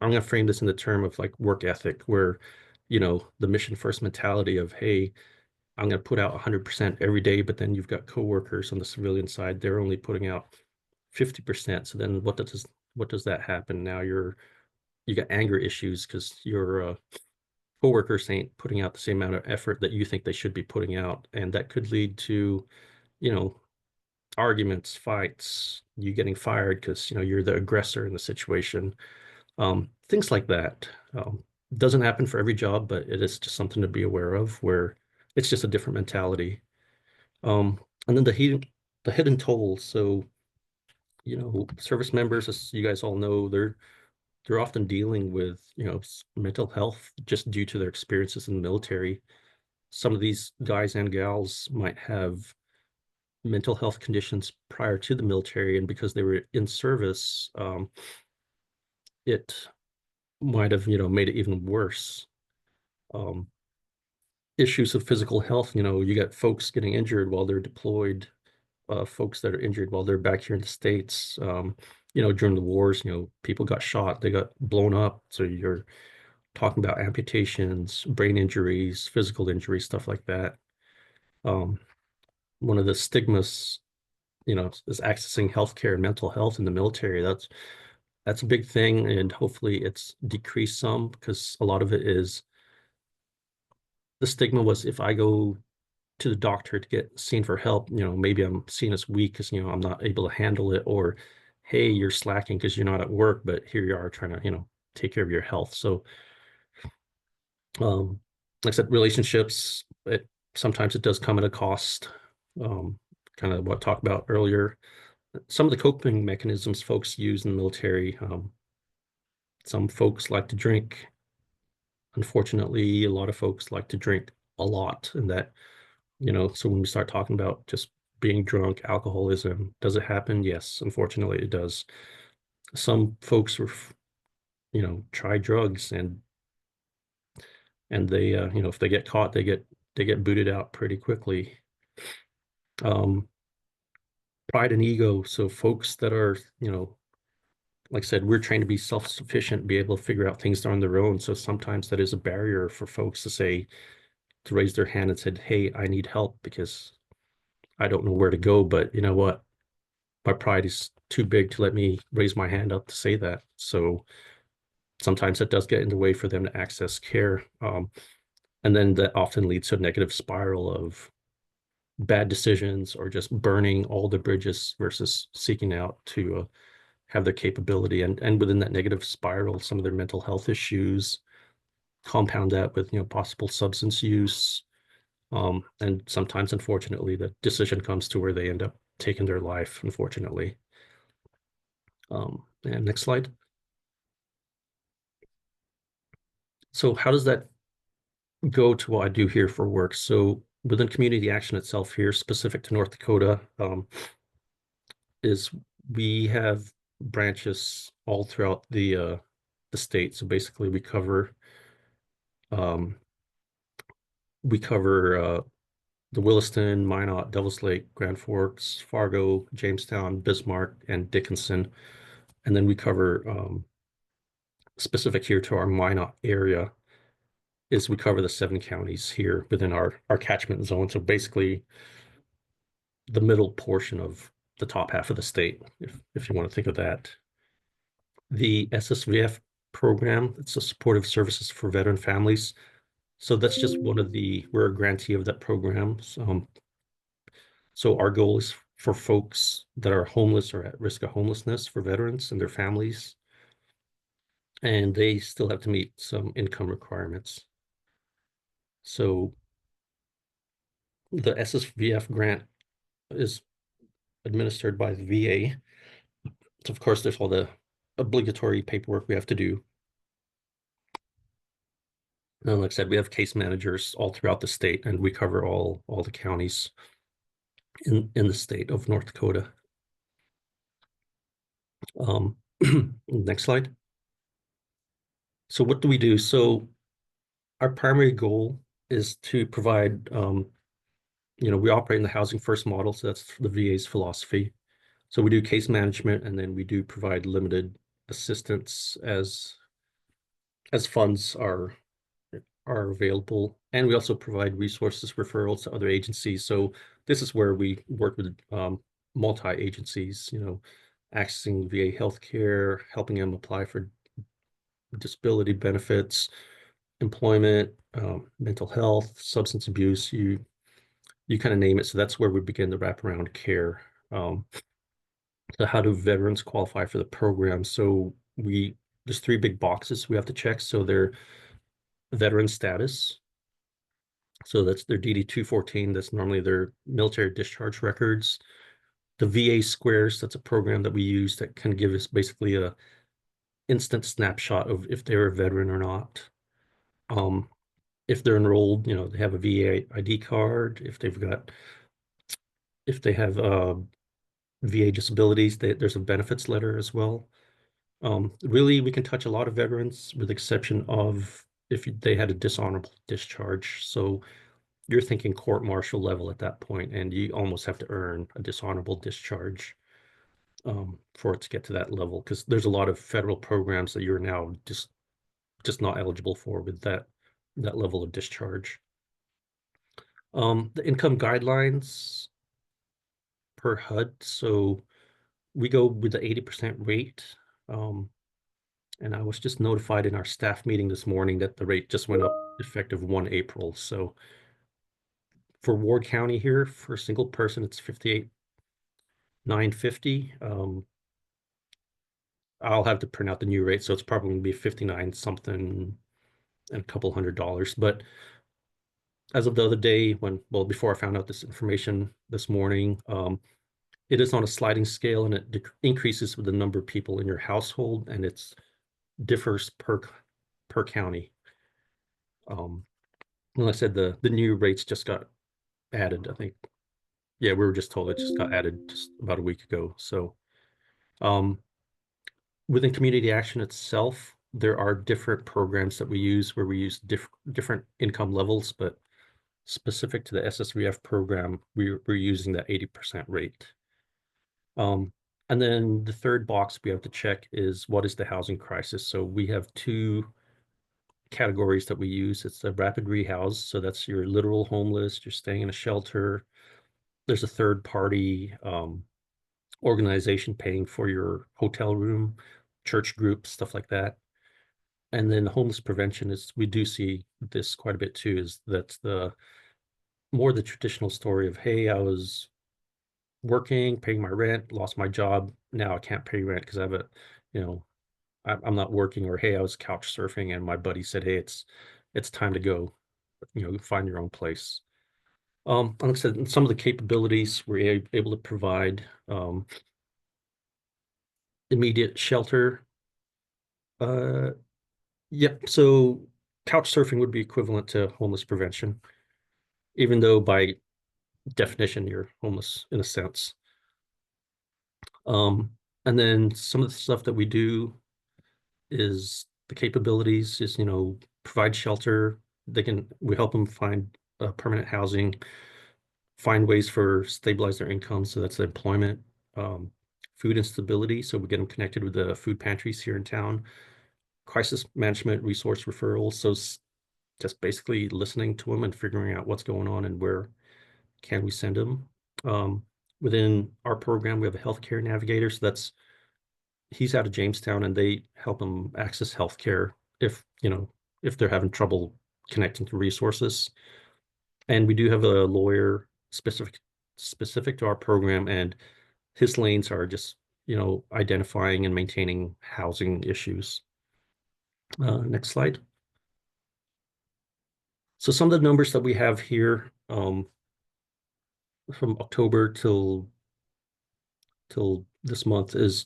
Speaker 2: I'm going to frame this in the term of like work ethic, where, the mission first mentality of, hey, I'm going to put out 100% every day, but then you've got coworkers on the civilian side, they're only putting out 50%. So then what does that happen? Now you got anger issues because your coworkers ain't putting out the same amount of effort that you think they should be putting out. And that could lead to, you know, arguments, fights, you getting fired because you're the aggressor in the situation. Things like that. Doesn't happen for every job, but it is just something to be aware of where it's just a different mentality. Um, and then the hidden toll. So, service members, as you guys all know, they're often dealing with, mental health just due to their experiences in the military. Some of these guys and gals might have mental health conditions prior to the military, and because they were in service, it might have, made it even worse. Um, Issues of physical health, you got folks getting injured while they're deployed, folks that are injured while they're back here in the States. During the wars, people got shot, they got blown up. So you're talking about amputations, brain injuries, physical injuries, stuff like that. Um, One of the stigmas, is accessing healthcare and mental health in the military. That's a big thing, and hopefully it's decreased some because a lot of it is the stigma was if I go to the doctor to get seen for help, maybe I'm seen as weak because, I'm not able to handle it, or hey, you're slacking because you're not at work, but here you are trying to, take care of your health. So, um, like I said, relationships, sometimes it does come at a cost. Um, Kind of what I talked about earlier. Some of the coping mechanisms folks use in the military, some folks like to drink. Unfortunately, a lot of folks like to drink a lot, and that, so when we start talking about just being drunk, alcoholism, does it happen? Yes, unfortunately, it does. Some folks were, try drugs, and they, if they get caught, they get booted out pretty quickly. Um, Pride and ego. So folks that are, like I said, we're trained to be self-sufficient, be able to figure out things on their own. So sometimes that is a barrier for folks to raise their hand and said, "Hey, I need help because I don't know where to go." But you know what? My pride is too big to let me raise my hand up to say that. So sometimes that does get in the way for them to access care. And then that often leads to a negative spiral of bad decisions or just burning all the bridges versus seeking out to have their capability. And within that negative spiral, some of their mental health issues compound that with, possible substance use. And sometimes, unfortunately, the decision comes to where they end up taking their life, unfortunately. And next slide. So how does that go to what I do here for work? So within community action itself here, specific to North Dakota, is we have branches all throughout the state. So basically um, we cover the Williston, Minot, Devils Lake, Grand Forks, Fargo, Jamestown, Bismarck, and Dickinson. And then we cover specific here to our Minot area is we cover the 7 counties here within our catchment zone. So basically the middle portion of the top half of the state, if you want to think of that. The SSVF program, it's a supportive services for veteran families. So that's just we're a grantee of that program. So our goal is for folks that are homeless or at risk of homelessness for veterans and their families, and they still have to meet some income requirements. So the SSVF grant is administered by the VA. So of course, there's all the obligatory paperwork we have to do. And like I said, we have case managers all throughout the state, and we cover all the counties in the state of North Dakota. Next slide. So what do we do? So our primary goal is to provide, we operate in the housing first model, so that's the VA's philosophy. So we do case management, and then we do provide limited assistance as funds are available. And we also provide resources, referrals to other agencies. So this is where we work with multi-agencies, accessing VA healthcare, helping them apply for disability benefits, employment, mental health, substance abuse, you kind of name it. So that's where we begin the wraparound care. So how do veterans qualify for the program? So there's three big boxes we have to check. So their veteran status. So that's their DD 214. That's normally their military discharge records. The VA squares, that's a program that we use that can give us basically a instant snapshot of if they're a veteran or not. Um, if they're enrolled, they have a VA ID card. If they have VA disabilities, there's a benefits letter as well. Really, we can touch a lot of veterans with the exception of if they had a dishonorable discharge. So you're thinking court-martial level at that point, and you almost have to earn a dishonorable discharge for it to get to that level, because there's a lot of federal programs that you're now just not eligible for with that level of discharge. The income guidelines per HUD. So we go with the 80% rate. And I was just notified in our staff meeting this morning that the rate just went up effective 1 April. So for Ward County here, for a single person, it's 58,950. I'll have to print out the new rate, so it's probably going to be 59 something and a couple $100. But as of the other day, before I found out this information this morning, it is on a sliding scale, and it increases with the number of people in your household, and it differs per county. Like I said, the new rates just got added, I think. Yeah, we were just told it just got added just about a week ago. So within community action itself, there are different programs that we use where we use different income levels, but specific to the SSVF program, we're using that 80% rate. And then the third box we have to check is what is the housing crisis? So we have two categories that we use. It's the rapid rehouse. So that's your literal homeless, you're staying in a shelter. There's a third party organization paying for your hotel room, church groups, stuff like that. And then homeless prevention we do see this quite a bit too, is that's more the traditional story of, hey, I was working, paying my rent, lost my job. Now I can't pay rent because I'm not working. Or, hey, I was couch surfing and my buddy said, hey, it's time to go, find your own place. Like I said, some of the capabilities we're able to provide, immediate shelter. Yep. So couch surfing would be equivalent to homeless prevention, even though by definition you're homeless in a sense. And then some of the stuff that we do is the capabilities is, provide shelter. We help them find permanent housing, find ways for stabilize their income. So that's the employment, food instability. So we get them connected with the food pantries here in town, crisis management, resource referrals. So just basically listening to them and figuring out what's going on and where can we send them. Within our program, we have a healthcare navigator. So he's out of Jamestown, and they help them access healthcare if they're having trouble connecting to resources. And we do have a lawyer specific to our program, and his lanes are just, identifying and maintaining housing issues. Next slide. So some of the numbers that we have here, from October till this month, is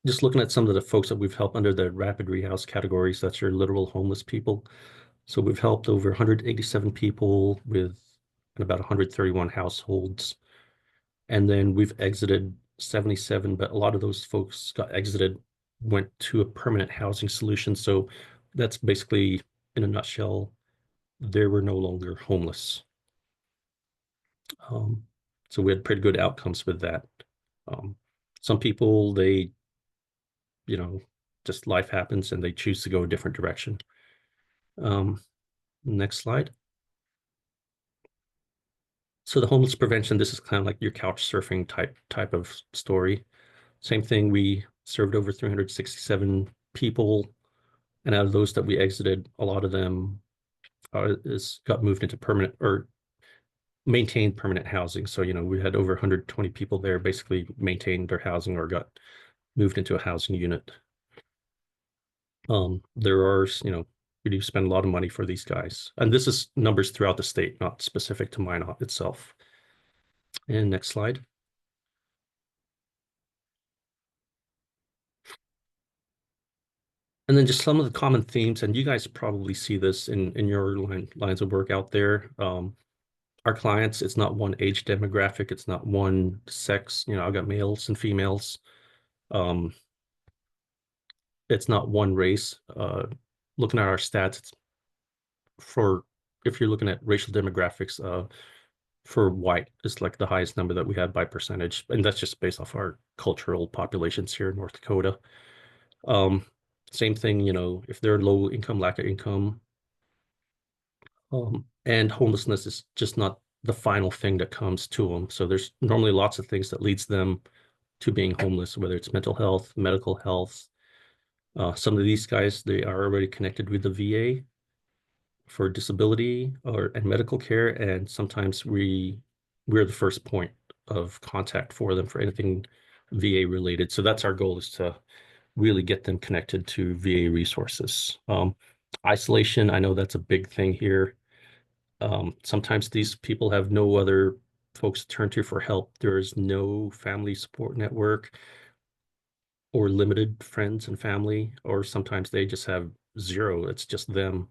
Speaker 2: just looking at some of the folks that we've helped under the rapid rehouse categories. That's your literal homeless people. So we've helped over 187 people with about 131 households. And then we've exited 77, but a lot of those folks went to a permanent housing solution. So that's basically, in a nutshell, they were no longer homeless. So we had pretty good outcomes with that. Some people, just life happens and they choose to go a different direction. Next slide. So the homeless prevention, this is kind of like your couch surfing type of story. Same thing, we served over 367 people, and out of those that we exited, a lot of them got moved into permanent, or maintained permanent housing. So, we had over 120 people there basically maintained their housing or got moved into a housing unit. There are, we do spend a lot of money for these guys. And this is numbers throughout the state, not specific to Minot itself. And next slide. And then just some of the common themes, and you guys probably see this in your lines of work out there. Our clients, it's not one age demographic, it's not one sex. I've got males and females. Um, it's not one race. Looking at our stats, it's for if you're looking at racial demographics, for white is like the highest number that we had by percentage, and that's just based off our cultural populations here in North Dakota. Um, Same thing, if they're low income, lack of income, and homelessness is just not the final thing that comes to them. So there's normally lots of things that leads them to being homeless, whether it's mental health, medical health. Some of these guys, they are already connected with the VA for disability and medical care, and sometimes we're the first point of contact for them for anything VA related. So that's our goal, is to really get them connected to VA resources. Isolation, I know that's a big thing here. Sometimes these people have no other folks to turn to for help. There is no family support network or limited friends and family, or sometimes they just have zero. It's just them.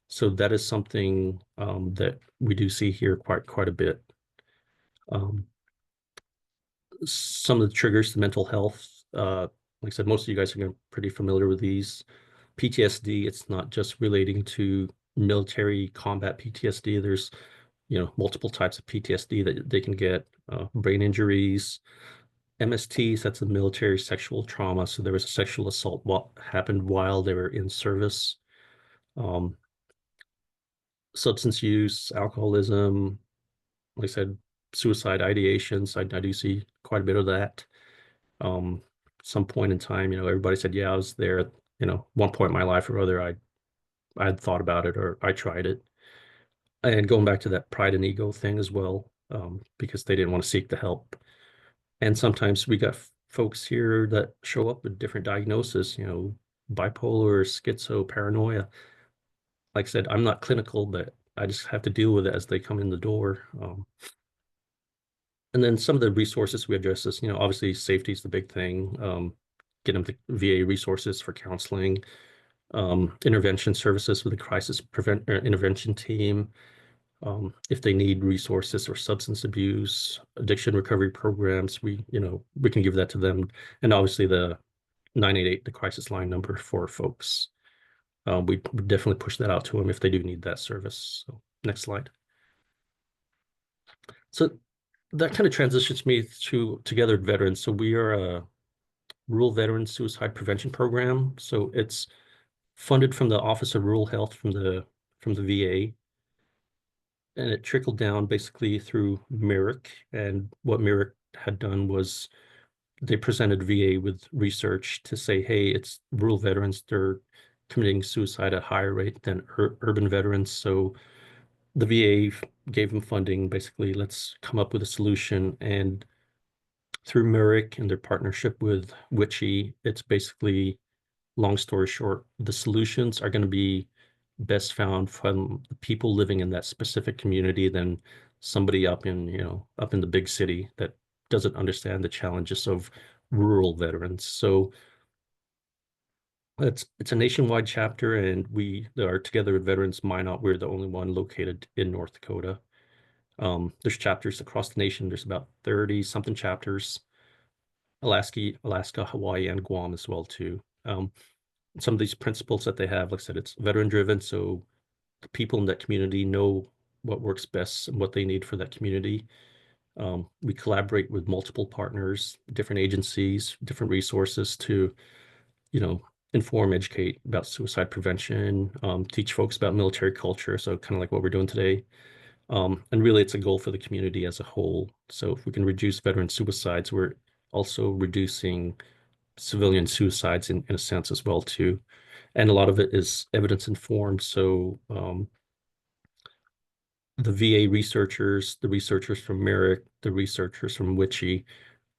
Speaker 2: So that is something that we do see here quite a bit. Um, some of the triggers to mental health, like I said, most of you guys are pretty familiar with these. PTSD, it's not just relating to military combat PTSD. There's, multiple types of PTSD that they can get, brain injuries, MSTs, that's a military sexual trauma. So there was a sexual assault what happened while they were in service. Um, Substance use, alcoholism, like I said, suicide ideations. I do see quite a bit of that. Um, some point in time, everybody said, yeah, I was there at, one point in my life or other, I had thought about it or I tried it. And going back to that pride and ego thing as well, because they didn't want to seek the help. And sometimes we got folks here that show up with different diagnoses, bipolar, schizo, paranoia. Like I said, I'm not clinical, but I just have to deal with it as they come in the door. And then some of the resources we address is, obviously safety is the big thing. Get them the VA resources for counseling, intervention services with the crisis intervention team. If they need resources or substance abuse, addiction recovery programs, we can give that to them. And obviously the 988, the crisis line number for folks. We definitely push that out to them if they do need that service. So next slide. So that kind of transitions me to Together Veterans. So we are a rural veteran suicide prevention program. So it's funded from the Office of Rural Health from the VA, and it trickled down basically through Merrick. And what Merrick had done was they presented VA with research to say, hey, it's rural veterans, they're committing suicide at a higher rate than urban veterans. So the VA gave them funding. Basically, let's come up with a solution. And through Merrick and their partnership with Witchy, it's basically, long story short, the solutions are going to be best found from the people living in that specific community than somebody up in the big city that doesn't understand the challenges of rural veterans. So it's a nationwide chapter, and we are Together with Veterans Minot. We're the only one located in North Dakota. There's chapters across the nation. There's about 30 something chapters. Alaska, Hawaii, and Guam as well too. Some of these principles that they have, like I said, it's veteran driven, so the people in that community know what works best and what they need for that community. We collaborate with multiple partners, different agencies, different resources to, inform, educate about suicide prevention, teach folks about military culture. So kind of like what we're doing today. And really, it's a goal for the community as a whole. So if we can reduce veteran suicides, we're also reducing civilian suicides in a sense as well too. And a lot of it is evidence informed. So the VA researchers, the researchers from Merrick, the researchers from Witchy,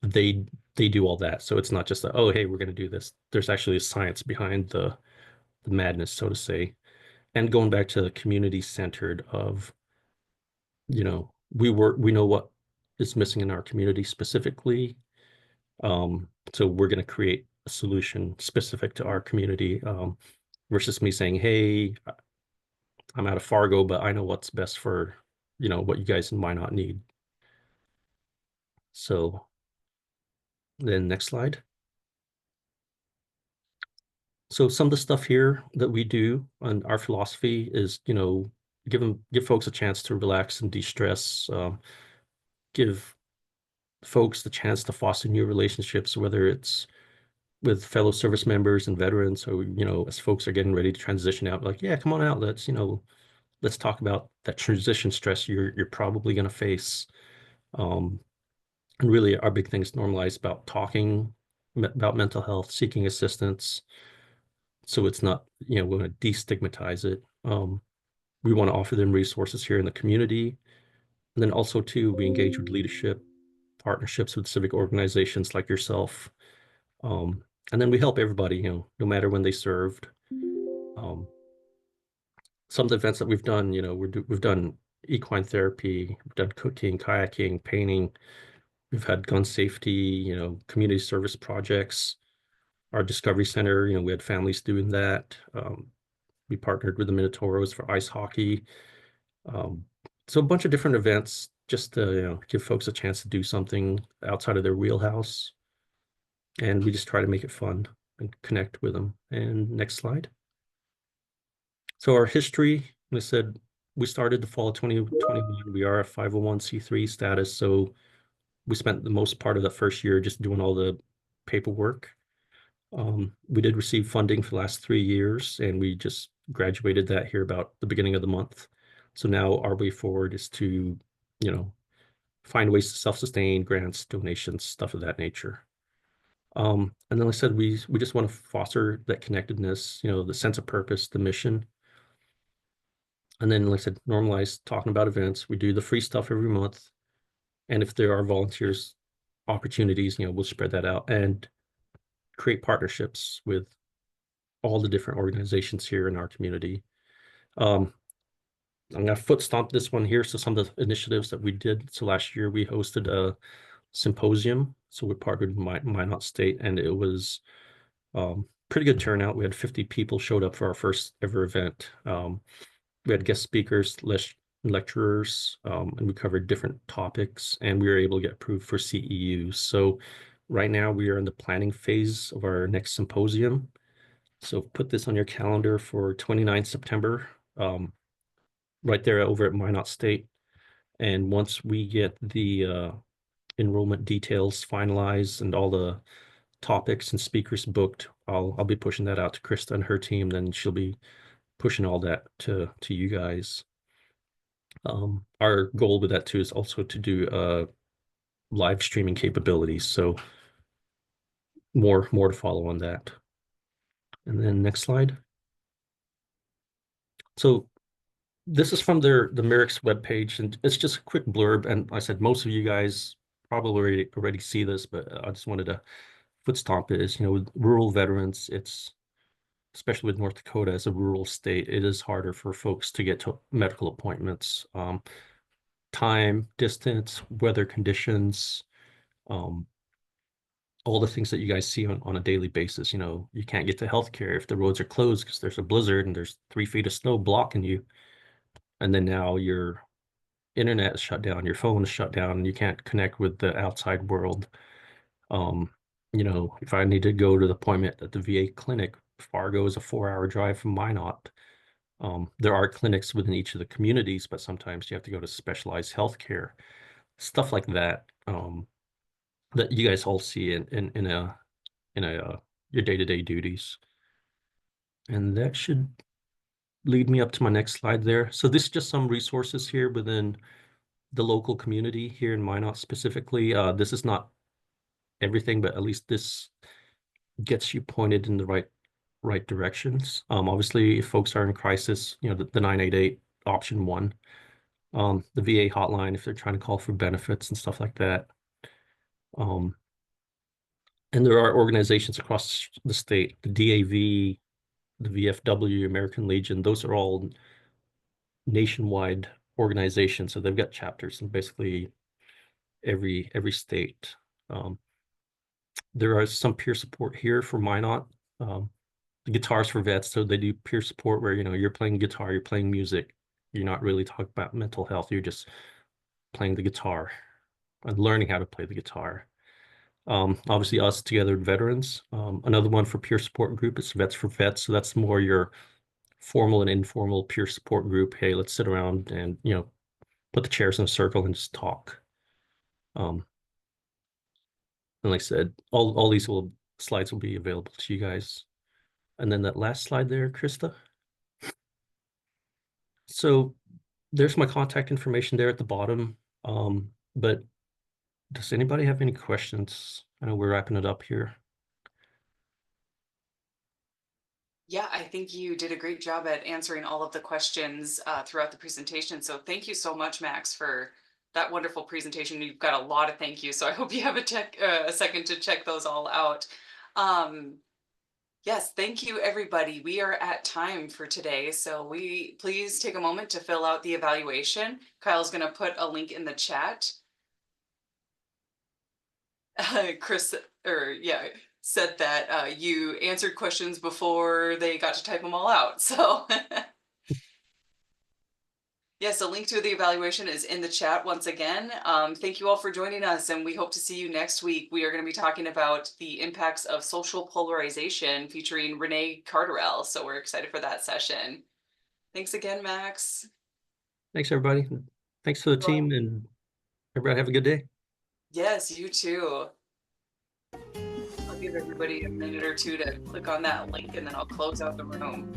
Speaker 2: they they do all that. So it's not just oh, hey, we're going to do this. There's actually a science behind the madness, so to say. And going back to the community centered of, we know what is missing in our community specifically. So we're going to create a solution specific to our community, versus me saying, hey, I'm out of Fargo, but I know what's best for, what you guys might not need. So then next slide. So some of the stuff here that we do on our philosophy is, give folks a chance to relax and de-stress, give folks the chance to foster new relationships, whether it's with fellow service members and veterans. So, as folks are getting ready to transition out, like, yeah, come on out. Let's talk about that transition stress you're probably going to face. And really our big thing is normalize about talking about mental health, seeking assistance. So it's not, we want to destigmatize it. We want to offer them resources here in the community. And then also too, we engage with leadership, partnerships with civic organizations like yourself. And then we help everybody, no matter when they served. Um, some of the events that we've done, we've done equine therapy, we've done cooking, kayaking, painting. We've had gun safety, community service projects. Our Discovery Center, we had families doing that. We partnered with the Minotauros for ice hockey. Um, so a bunch of different events just to, give folks a chance to do something outside of their wheelhouse. And we just try to make it fun and connect with them. And next slide. So our history, I said, we started the fall of 2021. We are a 501c3 status. So we spent the most part of the first year just doing all the paperwork. We did receive funding for the last 3 years, and we just graduated that here about the beginning of the month. So now our way forward is to, find ways to self-sustain, grants, donations, stuff of that nature. And then like I said, we just want to foster that connectedness, the sense of purpose, the mission. And then, like I said, normalize talking about events. We do the free stuff every month. And if there are volunteers opportunities, we'll spread that out and create partnerships with all the different organizations here in our community. I'm going to foot stomp this one here. So some of the initiatives that we did. So last year we hosted a symposium. So we partnered with Minot State, and it was pretty good turnout. We had 50 people showed up for our first ever event. We had guest speakers, lecturers, and we covered different topics, and we were able to get approved for CEUs. So right now we are in the planning phase of our next symposium. So put this on your calendar for 29th September, right there over at Minot State. And once we get the enrollment details finalized and all the topics and speakers booked, I'll be pushing that out to Krista and her team. Then she'll be pushing all that to you guys. Our goal with that too is also to do live streaming capabilities. So more to follow on that. And then next slide. So this is from the Merrick's webpage, and it's just a quick blurb. And I said most of you guys probably already see this, but I just wanted to foot stomp it. Is, with rural veterans, it's especially with North Dakota as a rural state, it is harder for folks to get to medical appointments. Time, distance, weather conditions, um, all the things that you guys see on a daily basis. You can't get to healthcare if the roads are closed because there's a blizzard and there's 3 feet of snow blocking you. And then now your internet is shut down, your phone is shut down, and you can't connect with the outside world. Um, if I need to go to the appointment at the VA clinic, Fargo is a 4-hour drive from Minot. There are clinics within each of the communities, but sometimes you have to go to specialized healthcare, stuff like that, that you guys all see in your day-to-day duties. And that should lead me up to my next slide there. So this is just some resources here within the local community here in Minot specifically. This is not everything, but at least this gets you pointed in the right directions. Obviously, if folks are in crisis, the 988 option 1. the VA hotline if they're trying to call for benefits and stuff like that. Um, and there are organizations across the state, the DAV, the VFW, American Legion. Those are all nationwide organizations, so they've got chapters in basically every state. There are some peer support here for Minot. The Guitars for Vets, so they do peer support where you're playing guitar, you're playing music, you're not really talking about mental health, you're just playing the guitar and learning how to play the guitar. Obviously us together veterans. Another one for peer support group is Vets for Vets, so that's more your formal and informal peer support group. Hey, let's sit around and put the chairs in a circle and just talk. And like I said, all these slides will be available to you guys. And then that last slide there, Krista. So there's my contact information there at the bottom. But does anybody have any questions? I know we're wrapping it up here.
Speaker 1: Yeah, I think you did a great job at answering all of the questions throughout the presentation. So thank you so much, Max, for that wonderful presentation. You've got a lot of thank you. So I hope you have a second to check those all out. Yes, thank you, everybody. We are at time for today. So please take a moment to fill out the evaluation. Kyle's going to put a link in the chat. Chris, or yeah, said that you answered questions before they got to type them all out. So yes, a link to the evaluation is in the chat once again. Thank you all for joining us, and we hope to see you next week. We are going to be talking about the impacts of social polarization featuring Renee Carterell. So we're excited for that session. Thanks again, Max.
Speaker 2: Thanks, everybody. Thanks to the team, and everybody have a good day.
Speaker 1: Yes, you too. I'll give everybody a minute or two to click on that link, and then I'll close out the room.